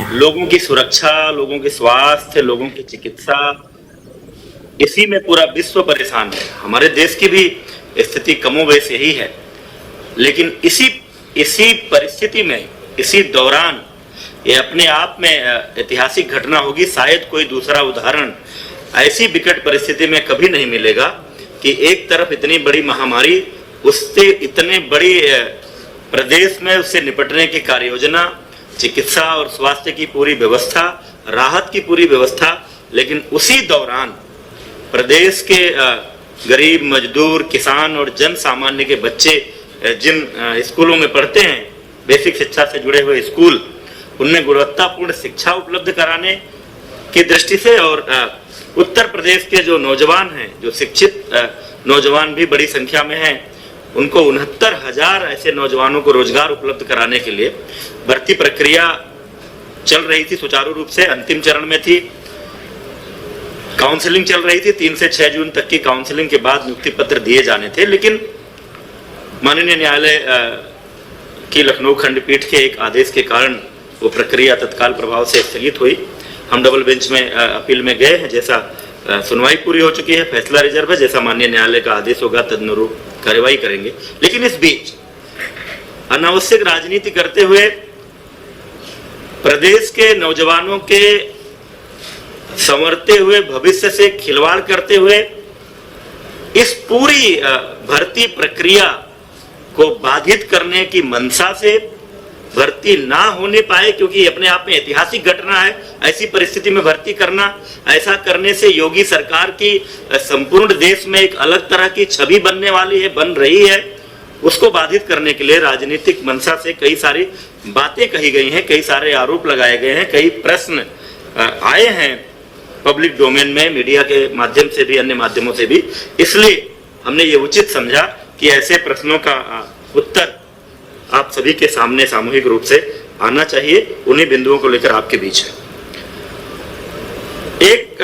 लोगों की सुरक्षा, लोगों के स्वास्थ्य, लोगों की चिकित्सा, इसी में पूरा विश्व परेशान है। हमारे देश की भी स्थिति कमोबेश यही है। लेकिन इसी परिस्थिति में, इसी दौरान ये अपने आप में ऐतिहासिक घटना होगी। शायद कोई दूसरा उदाहरण ऐसी विकट परिस्थिति में कभी नहीं मिलेगा कि एक तरफ इतनी बड़ी महामारी, उससे इतने बड़ी प्रदेश में उससे निपटने की कार्य योजना, चिकित्सा और स्वास्थ्य की पूरी व्यवस्था, राहत की पूरी व्यवस्था, लेकिन उसी दौरान प्रदेश के गरीब, मजदूर, किसान और जन सामान्य के बच्चे जिन स्कूलों में पढ़ते हैं, बेसिक शिक्षा से जुड़े हुए स्कूल, उनमें गुणवत्तापूर्ण शिक्षा उपलब्ध कराने की दृष्टि से और उत्तर प्रदेश के जो नौजवान हैं, जो शिक्षित नौजवान भी बड़ी संख्या में हैं, उनको 69,000 ऐसे नौजवानों को रोजगार उपलब्ध कराने के लिए भर्ती प्रक्रिया चल रही थी, सुचारू रूप से अंतिम चरण में थी। काउंसलिंग चल रही थी, 3 से 6 जून तक की काउंसलिंग के बाद नियुक्ति पत्र दिए जाने थे। लेकिन माननीय न्यायालय की लखनऊ खंडपीठ के एक आदेश के कारण वो प्रक्रिया तत्काल प्रभाव से स्थगित हुई। हम डबल बेंच में अपील में गए हैं। जैसा सुनवाई पूरी हो चुकी है, फैसला रिजर्व है, जैसा माननीय न्यायालय का आदेश होगा तदनुरूप कार्रवाई करेंगे। लेकिन इस बीच अनावश्यक राजनीति करते हुए, प्रदेश के नौजवानों के संवरते हुए भविष्य से खिलवाड़ करते हुए, इस पूरी भर्ती प्रक्रिया को बाधित करने की मंशा से भर्ती ना होने पाए, क्योंकि अपने आप में ऐतिहासिक घटना है। ऐसी परिस्थिति में भर्ती करना, ऐसा करने से योगी सरकार की संपूर्ण देश में एक अलग तरह की छवि बनने वाली है, बन रही है। उसको बाधित करने के लिए राजनीतिक मंशा से कई सारी बातें कही गई हैं, कई सारे आरोप लगाए गए हैं, कई प्रश्न आए हैं पब्लिक डोमेन में, मीडिया के माध्यम से भी, अन्य माध्यमों से भी। इसलिए हमने ये उचित समझा कि ऐसे प्रश्नों का उत्तर आप सभी के सामने सामूहिक रूप से आना चाहिए। उन्हीं बिंदुओं को लेकर आपके बीच है। एक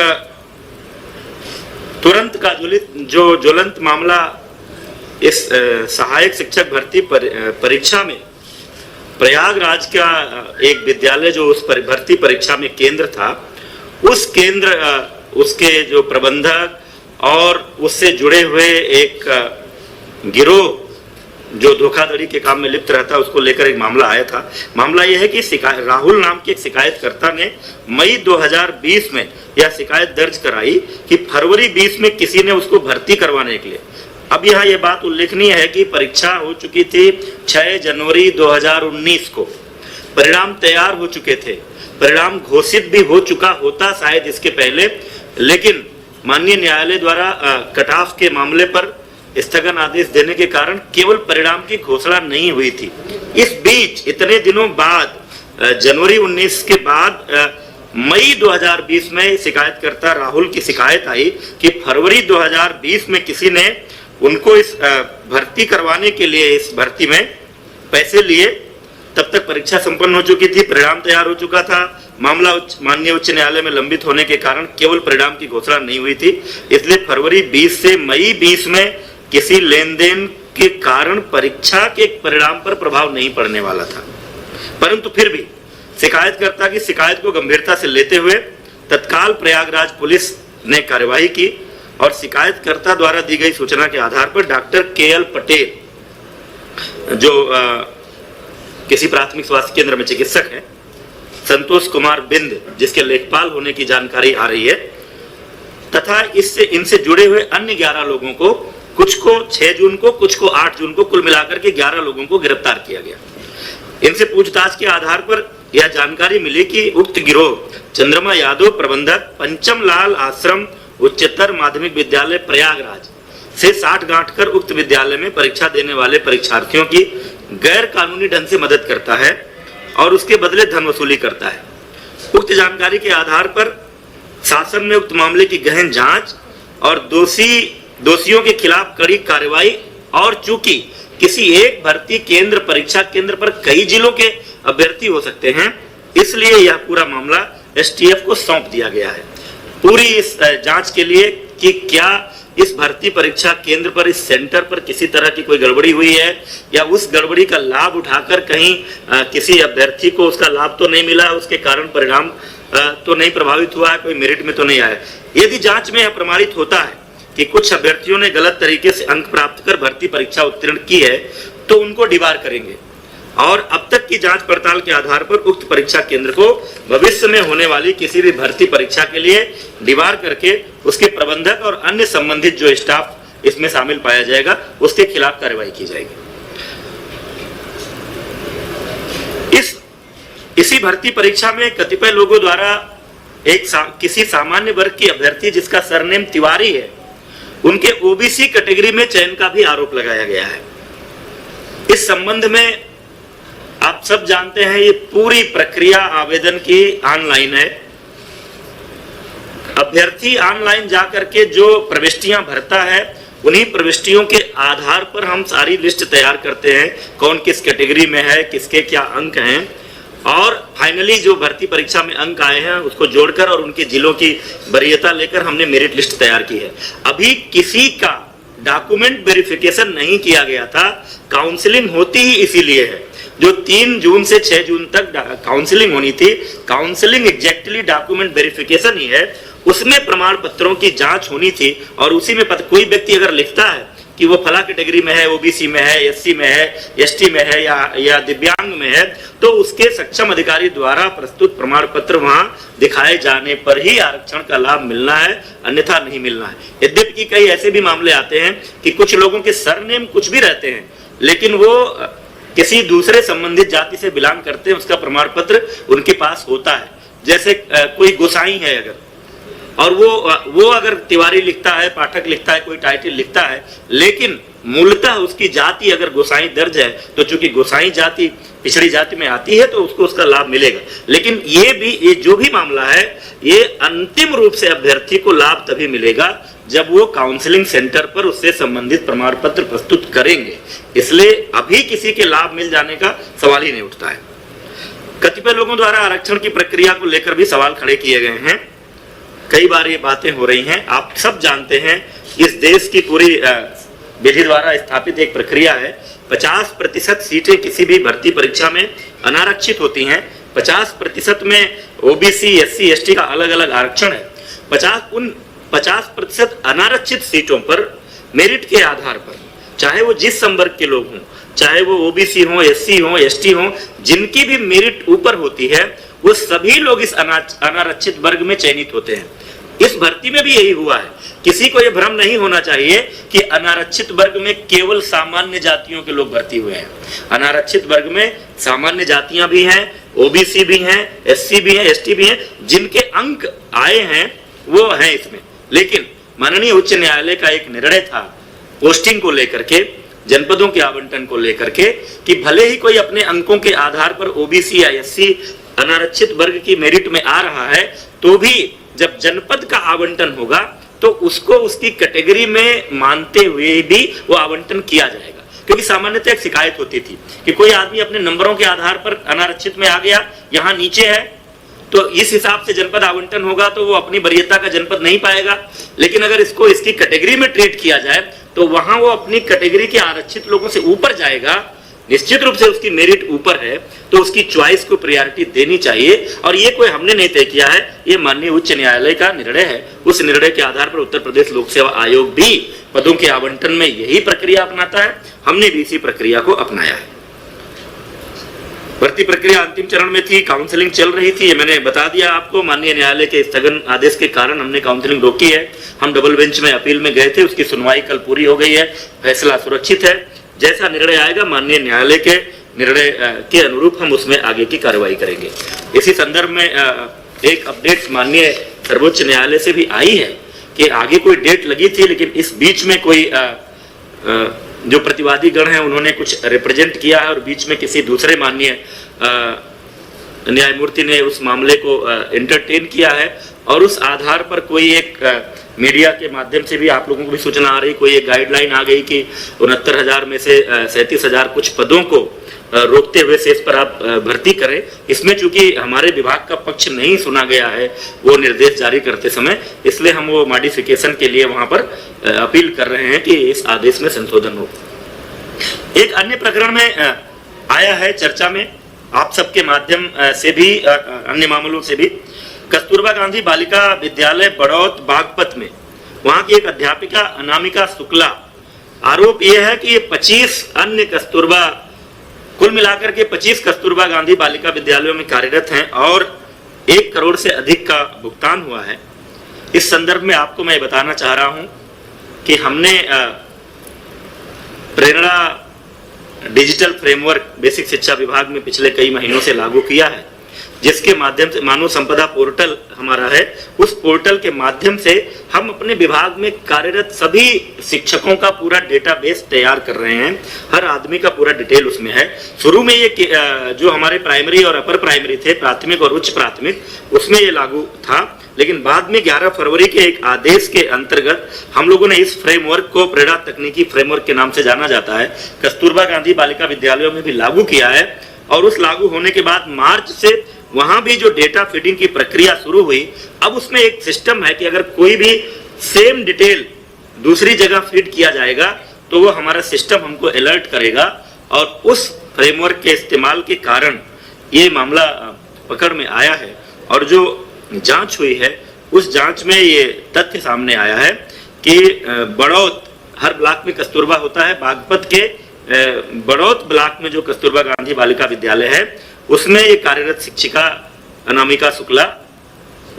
तुरंत का जो ज्वलंत मामला इस सहायक शिक्षक भर्ती परीक्षा में, प्रयागराज का एक विद्यालय जो उस भर्ती परीक्षा में केंद्र था, उस केंद्र, उसके जो प्रबंधक और उससे जुड़े हुए एक गिरोह जो धोखाधड़ी के काम में लिप्त रहता है, उसको लेकर एक मामला आया था। मामला यह है कि राहुल नाम के एक शिकायतकर्ता ने मई 2020 में यह शिकायत दर्ज कराई कि फरवरी 20 में किसी ने उसको भर्ती करवाने के लिए, अब यहाँ ये बात उल्लेखनीय है कि परीक्षा हो चुकी थी 6 जनवरी 2019 को, परिणाम तैयार हो चुके थे, परिणाम घोषित भी हो चुका होता शायद इसके पहले, लेकिन माननीय न्यायालय द्वारा कट ऑफ के मामले पर स्थगन आदेश देने के कारण केवल परिणाम की घोषणा नहीं हुई थी। इस बीच इतने दिनों बाद, जनवरी 19 के बाद मई 2020 में शिकायतकर्ता राहुल की शिकायत आई कि फरवरी 2020 में किसी ने उनको इस भर्ती करवाने के लिए, इस भर्ती में पैसे लिए। तब तक परीक्षा संपन्न हो चुकी थी, परिणाम तैयार हो चुका था। मामला माननीय उच्च न्यायालय में लंबित होने के कारण केवल परिणाम की घोषणा नहीं हुई थी। इसलिए फरवरी 20 से मई 20 में किसी लेन देन के कारण परीक्षा के परिणाम पर प्रभाव नहीं पड़ने वाला था। परंतु फिर भी शिकायतकर्ता की शिकायत को गंभीरता से लेते हुए तत्काल प्रयागराज पुलिस ने कार्यवाही की और शिकायतकर्ता द्वारा दी गई सूचना के आधार पर डॉक्टर KL पटेल, जो किसी प्राथमिक स्वास्थ्य केंद्र में चिकित्सक है, संतोष कुमार बिंद, जिसके लेखपाल होने की जानकारी आ रही है, तथा इनसे जुड़े हुए अन्य 11 लोगों को, कुछ को 6 जून को, कुछ को 8 जून को, कुल मिलाकर के 11 लोगों को गिरफ्तार किया गया। इनसे पूछताछ के आधार पर यह जानकारी मिली कि उक्त गिरोह चंद्रमा यादव, प्रबंधक, पंचम लाल आश्रम उच्चतर माध्यमिक विद्यालय प्रयागराज से 60 गांठ कर उक्त विद्यालय में परीक्षा देने वाले परीक्षार्थियों की गैर कानूनी ढंग से मदद करता है और उसके बदले धन वसूली करता है। उक्त जानकारी के आधार पर शासन में उक्त मामले की गहन जांच और दोषियों के खिलाफ कड़ी कार्रवाई, और चूंकि किसी एक भर्ती केंद्र, परीक्षा केंद्र पर कई जिलों के अभ्यर्थी हो सकते हैं, इसलिए यह पूरा मामला STF को सौंप दिया गया है। पूरी इस जांच के लिए कि क्या इस भर्ती परीक्षा केंद्र पर, इस सेंटर पर किसी तरह की कोई गड़बड़ी हुई है या उस गड़बड़ी का लाभ उठाकर कहीं किसी अभ्यर्थी को उसका लाभ तो नहीं मिला, उसके कारण परिणाम तो नहीं प्रभावित हुआ है, कोई मेरिट में तो नहीं आया। यदि जांच में यह प्रमाणित होता है कि कुछ अभ्यर्थियों ने गलत तरीके से अंक प्राप्त कर भर्ती परीक्षा उत्तीर्ण की है तो उनको डिबार करेंगे और अब तक की जांच पड़ताल के आधार पर उक्त परीक्षा केंद्र को भविष्य में होने वाली किसी भी भर्ती परीक्षा के लिए डिबार करके उसके प्रबंधक और अन्य संबंधित जो स्टाफ इसमें शामिल पाया जाएगा उसके खिलाफ कार्रवाई की जाएगी। इसी भर्ती परीक्षा में कतिपय लोगों द्वारा किसी सामान्य वर्ग की अभ्यर्थी जिसका सरनेम तिवारी है उनके ओबीसी कैटेगरी में चयन का भी आरोप लगाया गया है। इस संबंध में आप सब जानते हैं ये पूरी प्रक्रिया आवेदन की ऑनलाइन है। अभ्यर्थी ऑनलाइन जाकर के जो प्रविष्टियां भरता है उन्हीं प्रविष्टियों के आधार पर हम सारी लिस्ट तैयार करते हैं, कौन किस कैटेगरी में है, किसके क्या अंक हैं और फाइनली जो भर्ती परीक्षा में अंक आए हैं उसको जोड़कर और उनके जिलों की वरीयता लेकर हमने मेरिट लिस्ट तैयार की है। अभी किसी का डॉक्यूमेंट वेरिफिकेशन नहीं किया गया था, काउंसलिंग होती ही इसीलिए है। जो 3 जून से 6 जून तक काउंसलिंग होनी थी, काउंसलिंग एग्जैक्टली डॉक्यूमेंट वेरिफिकेशन ही है, उसमें प्रमाण पत्रों की जांच होनी थी और उसी में कोई व्यक्ति अगर लिखता है कि वो फला कैटेगरी में है, ओबीसी में है, एससी में है, एसटी में है या दिव्यांग में है तो उसके सक्षम अधिकारी द्वारा प्रस्तुत प्रमाण पत्र वहां दिखाए जाने पर ही आरक्षण का लाभ मिलना है, अन्यथा नहीं मिलना है। यद्यपि कई ऐसे भी मामले आते हैं कि कुछ लोगों के सरनेम कुछ भी रहते हैं लेकिन वो किसी दूसरे संबंधित जाति से बिलोंग करते हैं, उसका प्रमाण पत्र उनके पास होता है। जैसे कोई गोसाई है अगर और वो अगर तिवारी लिखता है, पाठक लिखता है, कोई टाइटल लिखता है लेकिन मूलतः उसकी जाति अगर गोसाई दर्ज है तो चूंकि गोसाई जाति पिछड़ी जाति में आती है तो उसको उसका लाभ मिलेगा। लेकिन ये जो भी मामला है ये अंतिम रूप से अभ्यर्थी को लाभ तभी मिलेगा जब वो काउंसलिंग सेंटर पर उससे संबंधित प्रमाण पत्र प्रस्तुत करेंगे। इसलिए अभी किसी के लाभ मिल जाने का सवाल ही नहीं उठता है। कतिपय लोगों द्वारा आरक्षण की प्रक्रिया को लेकर भी सवाल खड़े किए गए हैं। कई बार ये बातें हो रही हैं। आप सब जानते हैं इस देश की पूरी विधि द्वारा स्थापित एक प्रक्रिया है। 50% सीटें किसी भी भर्ती परीक्षा में अनारक्षित होती हैं। 50% में ओबीसी, एससी, एसटी का अलग अलग आरक्षण है। 50% अनारक्षित सीटों पर मेरिट के आधार पर, चाहे वो जिस संवर्ग के लोग हों, चाहे वो ओबीसी हो, एससी हो, एसटी हो, जिनकी भी मेरिट ऊपर होती है वो सभी लोग इस अनारक्षित वर्ग में चयनित होते हैं। इस भर्ती में भी यही हुआ है। किसी को यह भ्रम नहीं होना चाहिए कि अनारक्षित वर्ग में केवल सामान्य जातियों के लोग भर्ती हुए हैं। अनारक्षित वर्ग में सामान्य जातियां भी हैं, ओबीसी भी हैं, एससी भी हैं, एसटी भी हैं, जिनके अंक आए हैं वो हैं इसमें। लेकिन माननीय उच्च न्यायालय का एक निर्णय था पोस्टिंग को लेकर के, जनपदों के आवंटन को लेकर के, कि भले ही कोई अपने अंकों के आधार पर ओबीसी या एससी अनारक्षित वर्ग की मेरिट में आ रहा है तो भी जब जनपद का आवंटन होगा तो उसको उसकी कैटेगरी में मानते हुए भी वो आवंटन किया जाएगा। क्योंकि सामान्यतः एक शिकायत होती थी कि कोई आदमी अपने नंबरों के आधार पर अनारक्षित में आ गया, यहाँ नीचे है, तो इस हिसाब से जनपद आवंटन होगा तो वो अपनी वरीयता का जनपद नहीं पाएगा। लेकिन अगर इसको इसकी कैटेगरी में ट्रीट किया जाए तो वहां वो अपनी कैटेगरी के आरक्षित लोगों से ऊपर जाएगा। निश्चित रूप से उसकी मेरिट ऊपर है तो उसकी चॉइस को प्रायोरिटी देनी चाहिए। और ये कोई हमने नहीं तय किया है, ये माननीय उच्च न्यायालय का निर्णय है। उस निर्णय के आधार पर उत्तर प्रदेश लोक सेवा आयोग भी पदों के आवंटन में यही प्रक्रिया अपनाता है। हमने भी इसी प्रक्रिया को अपनाया है। भर्ती प्रक्रिया अंतिम चरण में थी, काउंसलिंग चल रही थी, ये मैंने बता दिया आपको। माननीय न्यायालय के स्थगन आदेश के कारण हमने काउंसलिंग रोकी है। हम डबल बेंच में अपील में गए थे, उसकी सुनवाई कल पूरी हो गई है। फैसला सुरक्षित है। जैसा निर्णय आएगा माननीय न्यायालय के निर्णय के अनुरूप हम उसमें आगे की कार्रवाई करेंगे। इसी संदर्भ में एक अपडेट माननीय सर्वोच्च न्यायालय से भी आई है कि आगे कोई डेट लगी थी, लेकिन इस बीच में कोई जो प्रतिवादी गण है उन्होंने कुछ रिप्रेजेंट किया है और बीच में किसी दूसरे माननीय न्यायमूर्ति ने उस मामले को एंटरटेन किया है और उस आधार पर कोई एक मीडिया के माध्यम से भी आप लोगों को भी सूचना आ रही, कोई एक गाइडलाइन आ गई कि 69,000 में से 37,000 कुछ पदों को रोकते हुए शेष पर आप भर्ती करें। इसमें चूंकि हमारे विभाग का पक्ष नहीं सुना गया है वो निर्देश जारी करते समय, इसलिए हम वो मॉडिफिकेशन के लिए वहां पर अपील कर रहे हैं कि इस आदेश में संशोधन हो। एक अन्य प्रकरण में आया है चर्चा में आप सबके माध्यम से भी, अन्य मामलों से भी, कस्तूरबा गांधी बालिका विद्यालय बड़ौत बागपत में वहां की एक अध्यापिका अनामिका शुक्ला, आरोप यह है कि ये 25 अन्य कस्तूरबा, कुल मिलाकर के 25 कस्तूरबा गांधी बालिका विद्यालयों में कार्यरत हैं और 1 करोड़ से अधिक का भुगतान हुआ है। इस संदर्भ में आपको मैं बताना चाह रहा हूं कि हमने प्रेरणा डिजिटल फ्रेमवर्क बेसिक शिक्षा विभाग में पिछले कई महीनों से लागू किया है, जिसके माध्यम से मानव संपदा पोर्टल हमारा है। उस पोर्टल के माध्यम से हम अपने विभाग में कार्यरत सभी शिक्षकों का पूरा डेटाबेस तैयार कर रहे हैं, हर आदमी का पूरा डिटेल उसमें है। शुरू में ये जो हमारे प्राइमरी और अपर प्राइमरी थे, प्राथमिक और उच्च प्राथमिक, उसमें ये लागू था, लेकिन बाद में 11 फरवरी के एक आदेश के अंतर्गत हम लोगों ने इस फ्रेमवर्क को प्रेरणा तकनीकी फ्रेमवर्क के नाम से जाना जाता है, कस्तूरबा गांधी बालिका विद्यालयों में भी लागू किया है। और उस लागू होने के बाद मार्च से वहां भी जो डेटा फीडिंग की प्रक्रिया शुरू हुई, अब उसमें एक सिस्टम है कि अगर कोई भी सेम डिटेल दूसरी जगह फीड किया जाएगा तो वो हमारा सिस्टम हमको अलर्ट करेगा। और उस फ्रेमवर्क के इस्तेमाल के कारण ये मामला पकड़ में आया है और जो जांच हुई है उस जांच में ये तथ्य सामने आया है कि बड़ौत, हर ब्लॉक में कस्तूरबा होता है, बागपत के बड़ौत ब्लॉक में जो कस्तूरबा गांधी बालिका विद्यालय है उसमें ये कार्यरत शिक्षिका अनामिका शुक्ला,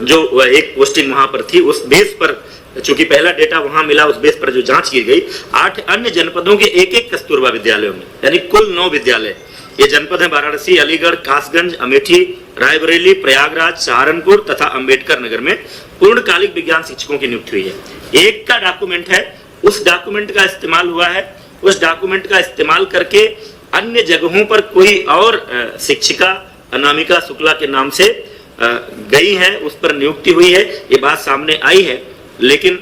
जो एक पोस्टिंग वहां पर थी, उस बेस पर चूंकि पहला डेटा वहां मिला, उस बेस पर जो जांच की गई 8 अन्य जनपदों के एक कस्तूरबा विद्यालयों में, यानी कुल 9 विद्यालय। ये जनपद है वाराणसी, अलीगढ़, कासगंज, अमेठी, रायबरेली, प्रयागराज, सहारनपुर तथा अंबेडकर नगर में पूर्णकालिक विज्ञान शिक्षकों की नियुक्ति हुई है। एक का डॉक्यूमेंट है, उस डॉक्यूमेंट का इस्तेमाल हुआ है, उस डॉक्यूमेंट का इस्तेमाल करके अन्य जगहों पर कोई और शिक्षिका अनामिका शुक्ला के नाम से गई है, उस पर नियुक्ति हुई है, ये बात सामने आई है। लेकिन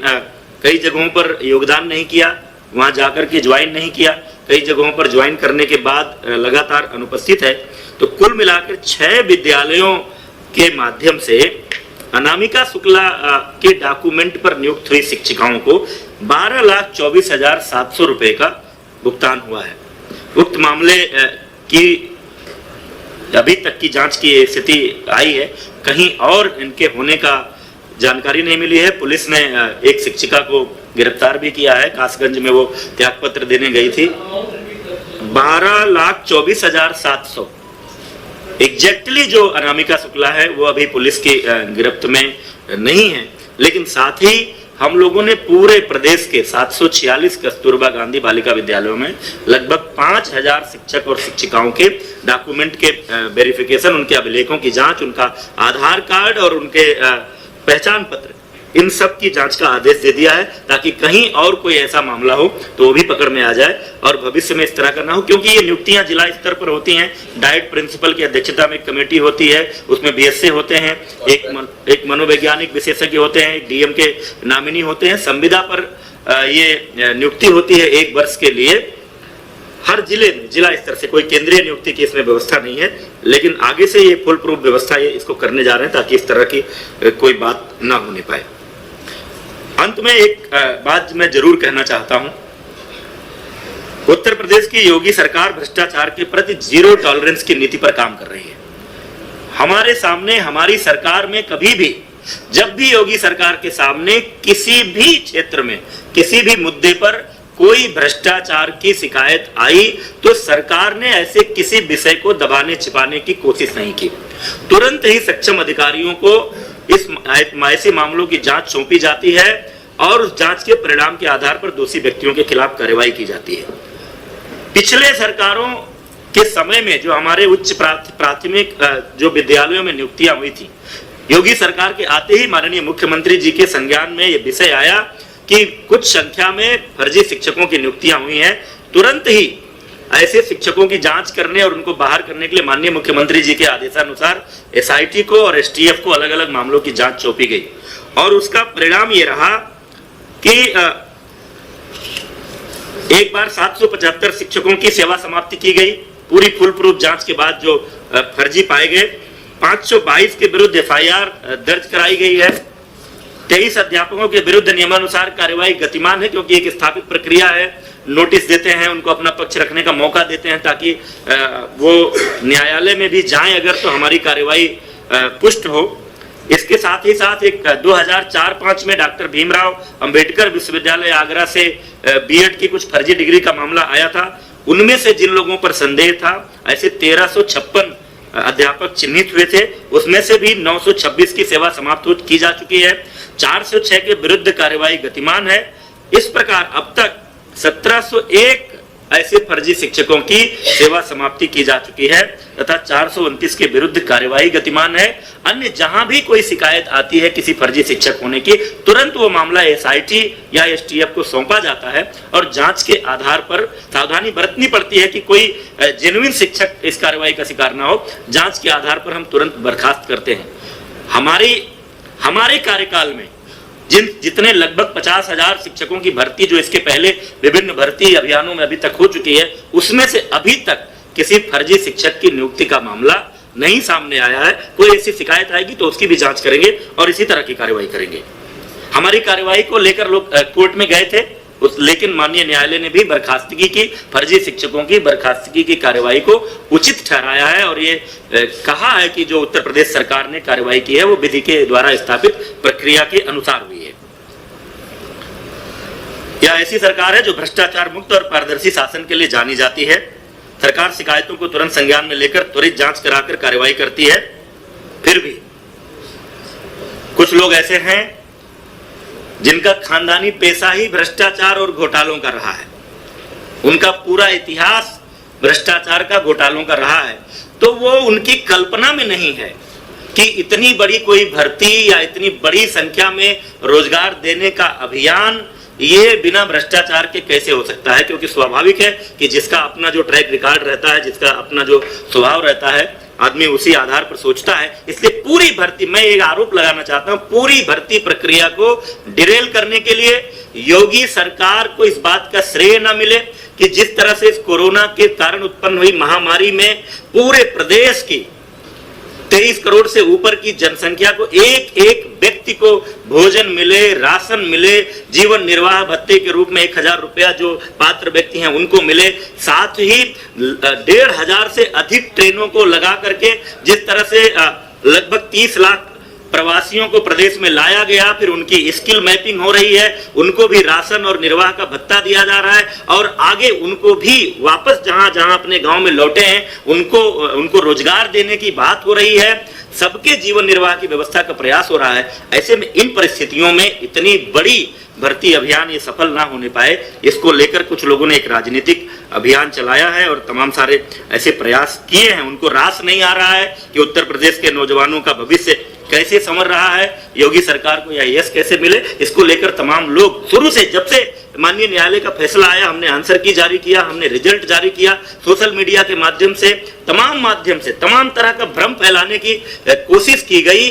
कई जगहों पर योगदान नहीं किया, वहां जाकर के ज्वाइन नहीं किया, कई जगहों पर ज्वाइन करने के बाद लगातार अनुपस्थित है। तो कुल मिलाकर 6 विद्यालयों के माध्यम से अनामिका शुक्ला के डॉक्यूमेंट पर नियुक्त हुई शिक्षिकाओं को 12,24,700 रुपए का भुगतान हुआ है। उक्त मामले की अभी तक की जांच की स्थिति आई है, कहीं और इनके होने का जानकारी नहीं मिली है। पुलिस ने एक शिक्षिका को गिरफ्तार भी किया है, कासगंज में वो त्यागपत्र देने गई थी। 12,24,700 एग्जैक्टली जो अनामिका शुक्ला है वो अभी पुलिस की गिरफ्त में नहीं है, लेकिन साथ ही हम लोगों ने पूरे प्रदेश के 746 कस्तूरबा गांधी बालिका विद्यालयों में लगभग 5,000 शिक्षक और शिक्षिकाओं के डॉक्यूमेंट के वेरिफिकेशन, उनके अभिलेखों की जांच, उनका आधार कार्ड और उनके पहचान पत्र, इन सब की जांच का आदेश दे दिया है, ताकि कहीं और कोई ऐसा मामला हो तो वो भी पकड़ में आ जाए और भविष्य में इस तरह का ना हो। क्योंकि ये नियुक्तियां जिला स्तर पर होती हैं, डाइट प्रिंसिपल की अध्यक्षता में एक कमेटी होती है, उसमें बीएसए होते हैं, एक मनोवैज्ञानिक विशेषज्ञ होते हैं, एक डीएम के नामिनी होते हैं, संविदा पर ये नियुक्ति होती है 1 वर्ष के लिए। हर जिले में जिला स्तर से, कोई केंद्रीय नियुक्ति की इसमें व्यवस्था नहीं है, लेकिन आगे से ये फुल प्रूफ व्यवस्था ये इसको करने जा रहे हैं ताकि इस तरह की कोई बात ना होने पाए। अंत में एक बात मैं जरूर कहना चाहता हूं, उत्तर प्रदेश की योगी सरकार भ्रष्टाचार के प्रति 0 टॉलरेंस की नीति पर काम कर रही है। हमारे सामने, हमारी सरकार में कभी भी, जब भी योगी सरकार के सामने किसी भी क्षेत्र में, किसी भी मुद्दे पर कोई भ्रष्टाचार की शिकायत आई तो सरकार ने ऐसे किसी विषय को दबाने छिपाने की कोशिश नहीं की। तुरंत ही सक्षम अधिकारियों को इस ऐसे मामलों की जांच सौंपी जाती है और उस जांच के परिणाम के आधार पर दोषी व्यक्तियों के खिलाफ कार्रवाई की जाती है। पिछले सरकारों के समय में जो हमारे उच्च प्राथमिक जो विद्यालयों में नियुक्तियां हुई थी, योगी सरकार के आते ही माननीय मुख्यमंत्री जी के संज्ञान में यह विषय आया कि कुछ संख्या में फर्जी शिक्षकों की नियुक्तियां हुई हैं। तुरंत ही ऐसे शिक्षकों की जांच करने और उनको बाहर करने के लिए माननीय मुख्यमंत्री जी के आदेशानुसार एसआईटी को और एसटीएफ को अलग अलग मामलों की जांच सौंपी गई और उसका परिणाम ये रहा कि एक बार 775 शिक्षकों की सेवा समाप्ति की गई। पूरी फुल प्रूफ जांच के बाद जो फर्जी पाए गए, 522 के विरुद्ध एफआईआर दर्ज कराई गई है। 23 अध्यापकों के विरुद्ध नियमानुसार कार्यवाही गतिमान है, क्योंकि एक स्थापित प्रक्रिया है। नोटिस देते हैं, उनको अपना पक्ष रखने का मौका देते हैं, ताकि वो न्यायालय में भी जाएं अगर तो हमारी कार्यवाही पुष्ट हो। इसके साथ ही साथ एक 2004-05 में डॉक्टर भीमराव अंबेडकर विश्वविद्यालय आगरा से बीएड की कुछ फर्जी डिग्री का मामला आया था। उनमें से जिन लोगों पर संदेह था, ऐसे 1356 अध्यापक चिन्हित हुए थे, उसमें से भी 926 की सेवा समाप्त की जा चुकी है। 406 के विरुद्ध कार्यवाही गतिमान है। इस प्रकार अब तक 1701 ऐसे फर्जी शिक्षकों की सेवा समाप्ति की जा चुकी है तथा 429 के विरुद्ध कार्यवाही गतिमान है। अन्य जहां भी कोई शिकायत आती है किसी फर्जी शिक्षक होने की, तुरंत वो मामला एसआईटी या एसटीएफ को सौंपा जाता है और जांच के आधार पर सावधानी बरतनी पड़ती है कि कोई जेन्युइन शिक्षक इस कार्रवाई का शिकार ना हो। जांच के आधार पर हम तुरंत बर्खास्त करते हैं। हमारे कार्यकाल में जितने लगभग 50,000 शिक्षकों की भर्ती जो इसके पहले विभिन्न भर्ती अभियानों में अभी तक हो चुकी है, उसमें से अभी तक किसी फर्जी शिक्षक की नियुक्ति का मामला नहीं सामने आया है। कोई ऐसी शिकायत आएगी तो उसकी भी जांच करेंगे और इसी तरह की कार्रवाई करेंगे। हमारी कार्रवाई को लेकर लोग कोर्ट में गए थे, लेकिन माननीय न्यायालय ने भी बर्खास्तगी की, फर्जी शिक्षकों की बर्खास्तगी की कार्रवाई को उचित ठहराया है और ये कहा है कि जो उत्तर प्रदेश सरकार ने कार्रवाई की है वो विधि के द्वारा स्थापित प्रक्रिया के अनुसार हुई है। यह ऐसी सरकार है जो भ्रष्टाचार मुक्त और पारदर्शी शासन के लिए जानी जाती है। सरकार शिकायतों को तुरंत संज्ञान में लेकर त्वरित जांच कराकर कार्रवाई करती है। फिर भी कुछ लोग ऐसे हैं जिनका खानदानी पेशा ही भ्रष्टाचार और घोटालों का रहा है। उनका पूरा इतिहास भ्रष्टाचार का, घोटालों का रहा है, तो वो उनकी कल्पना में नहीं है कि इतनी बड़ी कोई भर्ती या इतनी बड़ी संख्या में रोजगार देने का अभियान ये बिना भ्रष्टाचार के कैसे हो सकता है। क्योंकि स्वाभाविक है कि जिसका अपना जो ट्रैक रिकॉर्ड रहता है, जिसका अपना जो स्वभाव रहता है, आदमी उसी आधार पर सोचता है। इसलिए पूरी भर्ती, मैं एक आरोप लगाना चाहता हूं, पूरी भर्ती प्रक्रिया को डिरेल करने के लिए योगी सरकार को इस बात का श्रेय न मिले कि जिस तरह से इस कोरोना के कारण उत्पन्न हुई महामारी में पूरे प्रदेश की 23 करोड़ से ऊपर की जनसंख्या को एक एक व्यक्ति को भोजन मिले, राशन मिले, जीवन निर्वाह भत्ते के रूप में 1000 रुपया जो पात्र व्यक्ति हैं उनको मिले, साथ ही 1500 से अधिक ट्रेनों को लगा करके जिस तरह से लगभग 30 लाख प्रवासियों को प्रदेश में लाया गया, फिर उनकी स्किल मैपिंग हो रही है, उनको भी राशन और निर्वाह का भत्ता दिया जा रहा है और आगे उनको भी वापस जहां जहां अपने गांव में लौटे हैं उनको रोजगार देने की बात हो रही है। सबके जीवन निर्वाह की व्यवस्था का प्रयास हो रहा है। ऐसे में इन परिस्थितियों में इतनी बड़ी भर्ती अभियान ये सफल ना होने पाए, इसको लेकर कुछ लोगों ने एक राजनीतिक अभियान चलाया है और तमाम सारे ऐसे प्रयास किए हैं। उनको रास नहीं आ रहा है कि उत्तर प्रदेश के नौजवानों का भविष्य कैसे संवर रहा है, योगी सरकार को यह यश कैसे मिले। इसको लेकर तमाम लोग शुरू से, जब से माननीय न्यायालय का फैसला आया, हमने आंसर की जारी किया, हमने रिजल्ट जारी किया, सोशल मीडिया के माध्यम से तमाम तरह का भ्रम फैलाने की कोशिश की गई,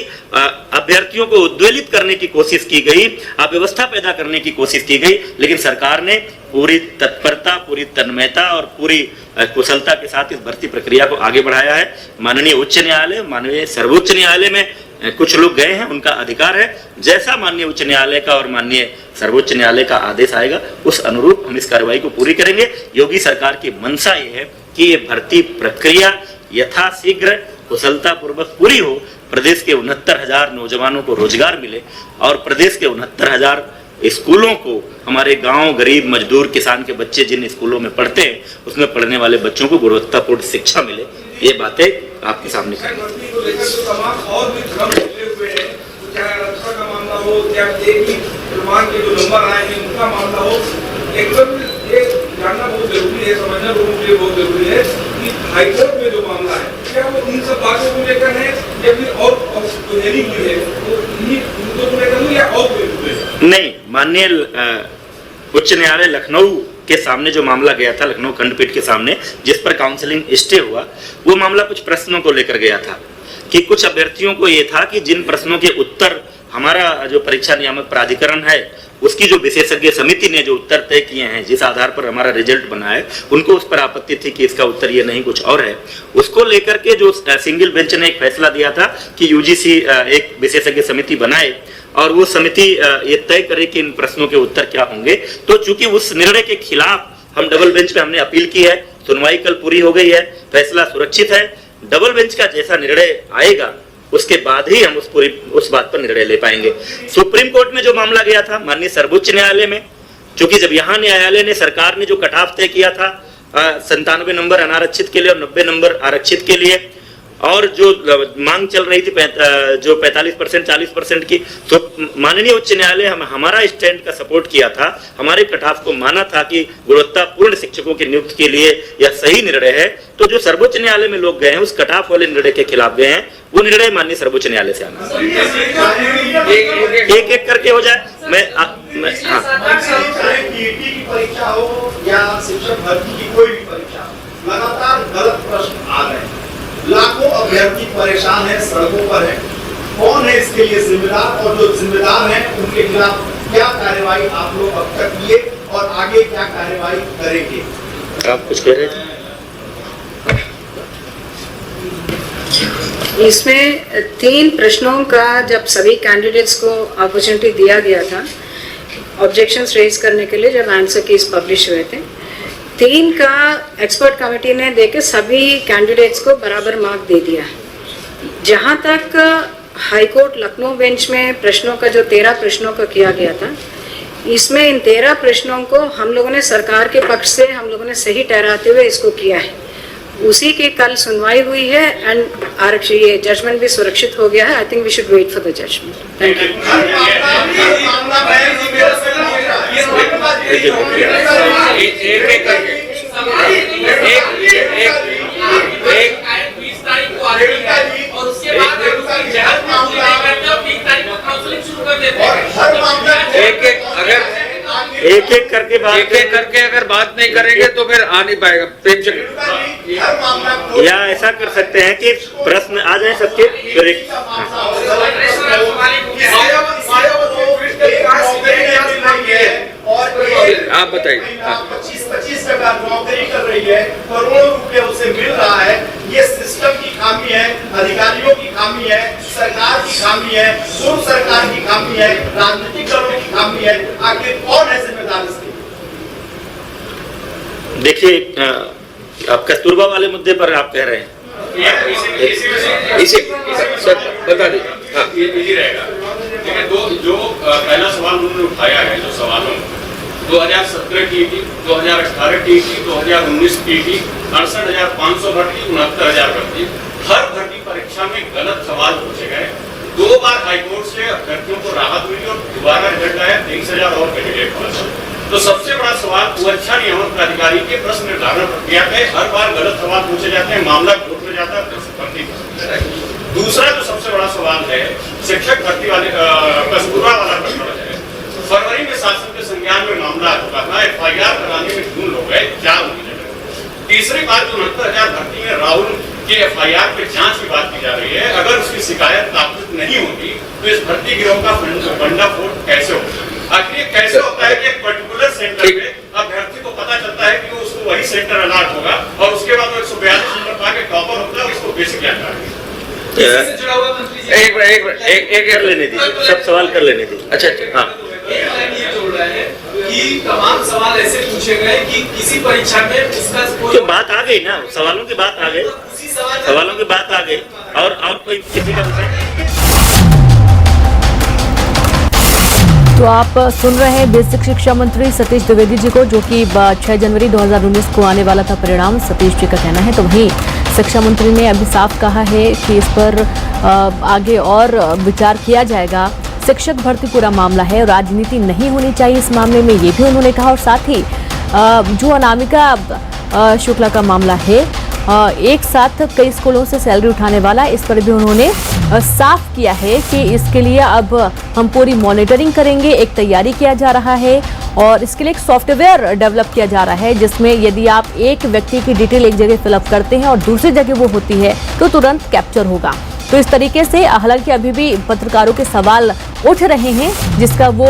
अभ्यर्थियों को उद्वेलित करने की कोशिश की गई, अव्यवस्था पैदा करने की कोशिश की गई, लेकिन सरकार ने पूरी तत्परता, पूरी तन्मयता और पूरी कुशलता के साथ इस भर्ती प्रक्रिया को आगे बढ़ाया है। माननीय उच्च न्यायालय, माननीय सर्वोच्च न्यायालय में कुछ लोग गए हैं, उनका अधिकार है। जैसा माननीय उच्च न्यायालय का और माननीय सर्वोच्च न्यायालय का आदेश आएगा उस अनुरूप हम इस कार्रवाई को पूरी करेंगे। योगी सरकार की मंशा ये है कि ये भर्ती प्रक्रिया यथाशीघ्र कुशलता पूर्वक पूरी हो, प्रदेश के 69,000 नौजवानों को रोजगार मिले और प्रदेश के 69,000 स्कूलों को, हमारे गांव गरीब मजदूर किसान के बच्चे जिन स्कूलों में पढ़ते हैं उसमें पढ़ने वाले बच्चों को गुणवत्तापूर्ण शिक्षा मिले। ये बातें आपके सामने जानना बहुत जरूरी है, समझना लोगों के लिए बहुत जरूरी है कि हाईकोर्ट में जो मामला है क्या वो इन सब बातों को लेकर है या फिर और हेरिंग हुई है, तो इन्हीं मुद्दों को लेकर या और कोई नहीं। माननीय उच्च न्यायालय लखनऊ के सामने जो मामला गया था, लखनऊ खंडपीठ के सामने, जिस पर काउंसलिंग स्टे हुआ, वो मामला कुछ प्रश्नों को लेकर गया था कि कुछ अभ्यर्थियों को ये था कि जिन प्रश्नों के उत्तर हमारा जो परीक्षा नियामक प्राधिकरण है उसकी जो विशेषज्ञ समिति ने जो उत्तर तय किए हैं, जिस आधार पर हमारा रिजल्ट बना है, उनको उस पर आपत्ति थी कि इसका उत्तर ये नहीं कुछ और है। उसको लेकर के जो सिंगल बेंच ने एक फैसला दिया था कि यूजीसी एक विशेषज्ञ समिति बनाए और वो समिति ये तय करे कि इन प्रश्नों के उत्तर क्या होंगे। तो चूंकि उस निर्णय के खिलाफ हम डबल बेंच पे हमने अपील की है, सुनवाई कल पूरी हो गई है, फैसला सुरक्षित है। डबल बेंच का जैसा निर्णय आएगा उसके बाद ही हम उस बात पर निर्णय ले पाएंगे। सुप्रीम कोर्ट में जो मामला गया था माननीय सर्वोच्च न्यायालय में, क्योंकि जब यहाँ न्यायालय ने, सरकार ने जो कट ऑफ तय किया था 97 नंबर अनारक्षित के लिए और 90 नंबर आरक्षित के लिए, और जो मांग चल रही थी जो 45% 40% की, तो माननीय उच्च न्यायालय हमारा स्टैंड का सपोर्ट किया था, हमारे कट ऑफ को माना था कि गुणवत्तापूर्ण शिक्षकों की नियुक्ति के लिए यह सही निर्णय है। तो जो सर्वोच्च न्यायालय में लोग गए हैं उस कट ऑफ वाले निर्णय के खिलाफ गए हैं, वो निर्णय माननीय सर्वोच्च न्यायालय से आना। एक एक करके हो जाए। मैं की परीक्षा हो या शिक्षक भर्ती की कोई भी परीक्षा, लगातार गलत प्रश्न आ रहे हैं, लाखों अभ्यर्थी परेशान हैं, सड़कों पर हैं। कौन है इसके लिए जिम्मेदार, और जो जिम्मेदार हैं उनके खिलाफ क्या कार्यवाही आप लोग अब तक किए और आगे क्या कार्यवाही करेंगे? आप कुछ कह रहे थे? इसमें 3 प्रश्नों का जब सभी कैंडिडेट्स को अपॉर्चुनिटी दिया गया था ऑब्जेक्शंस रेज करने के लिए, जब आंसर कीज पब्लिश हुए थे, 3 का एक्सपर्ट कमेटी ने देके सभी कैंडिडेट्स को बराबर मार्क दे दिया। जहां तक हाईकोर्ट लखनऊ बेंच में प्रश्नों का जो 13 प्रश्नों का किया गया था, इसमें इन 13 प्रश्नों को हम लोगों ने सरकार के पक्ष से हम लोगों ने सही ठहराते हुए इसको किया है। उसी की कल सुनवाई हुई है एंड आरक्षण ये जजमेंट भी सुरक्षित हो गया है। I think we should wait for the judgement. Thank you. एक एक करके अगर बात नहीं करेंगे तो फिर आ नहीं पाएगा। या ऐसा कर सकते हैं कि प्रश्न आ जाए सबके, फिर एक आप बताइए। 25 टका नौकरी कर रही है, करोड़ों रुपए उसे मिल रहा है। ये सिस्टम की खामी है, अधिकारियों की खामी है, सरकार की खामी है, पूर्व सरकार की खामी है, राजनीतिक दलों की खामी है। आखिर कौन है जिम्मेदार इसकी? देखिए, आप कस्तूरबा वाले मुद्दे पर आप कह रहे हैं, इसे बता दीजिए। इजी रहेगा। देखिए, जो पहला सवाल उन्होंने उठाया है, जो सवालों 2017 की थी, 2018 की थी, 2019 की थी, 68,500 भर्ती, 69,000 भर्ती। हर भर्ती परीक्षा में गलत सवाल पूछे गए। 2 बार हाईकोर्ट से अभ्यर्थियों को राहत मिली और दोबारा रिजल्ट आया, 23,000 और कैंडिडेट पास। तो सबसे बड़ा सवाल परीक्षा नियामक प्राधिकारी के प्रश्न निर्धारण प्रक्रिया पे हर बार गलत सवाल पूछे जाते हैं, मामला कोर्ट में जाता है। दूसरा जो सबसे बड़ा सवाल है, शिक्षक भर्ती वाले कस्तूरबा वाला प्रकरण है। फरवरी में शासन के संज्ञान में मामला आ चुका था, FIR कराने में जून हो गए, 4 उनकी जगह। तीसरी बात, 69,000 भर्ती में राहुल के FIR पे जांच की बात की जा रही है। अगर उसकी शिकायत ताबूत नहीं होती तो इस भर्ती गिरोह का फंडाफोड़ कैसे होगा? आखिर ये कैसे होता है कि एक पर्टिकुलर सेंटर पे अभ्यर्थी को पता चलता है कि उसको वही सेंटर अलॉट होगा और उसके बाद वो 142 नंबर पाके टॉपर होता है, उसको बेसिक ज्ञान है। एक कर लेने दीजिए, सब सवाल कर लेने दीजिए। अच्छा, हाँ। ये जोड़ रहा है कि तमाम सवाल ऐसे पूछे गए कि किसी परीक्षा में उसका कोई तो बात आ गई ना, सवालों की बात आ गई, सवालों की बात आ गई। और कोई किसी का विषय? तो आप सुन रहे हैं बेसिक शिक्षा मंत्री सतीश द्विवेदी जी को, जो कि 6 जनवरी 2019 को आने वाला था परिणाम, सतीश जी का कहना है। तो वहीं शिक्षा मंत्री ने अभी साफ कहा है कि इस पर आगे और विचार किया जाएगा। शिक्षक भर्ती पूरा मामला है, राजनीति नहीं होनी चाहिए इस मामले में, ये भी उन्होंने कहा। और साथ ही जो अनामिका शुक्ला का मामला है, एक साथ कई स्कूलों से सैलरी उठाने वाला, इस पर भी उन्होंने साफ किया है कि इसके लिए अब हम पूरी मॉनिटरिंग करेंगे, एक तैयारी किया जा रहा है और इसके लिए एक सॉफ्टवेयर डेवलप किया जा रहा है, जिसमें यदि आप एक व्यक्ति की डिटेल एक जगह फिलअप करते हैं और दूसरी जगह वो होती है तो तुरंत कैप्चर होगा। तो इस तरीके से हालांकि अभी भी पत्रकारों के सवाल उठ रहे हैं जिसका वो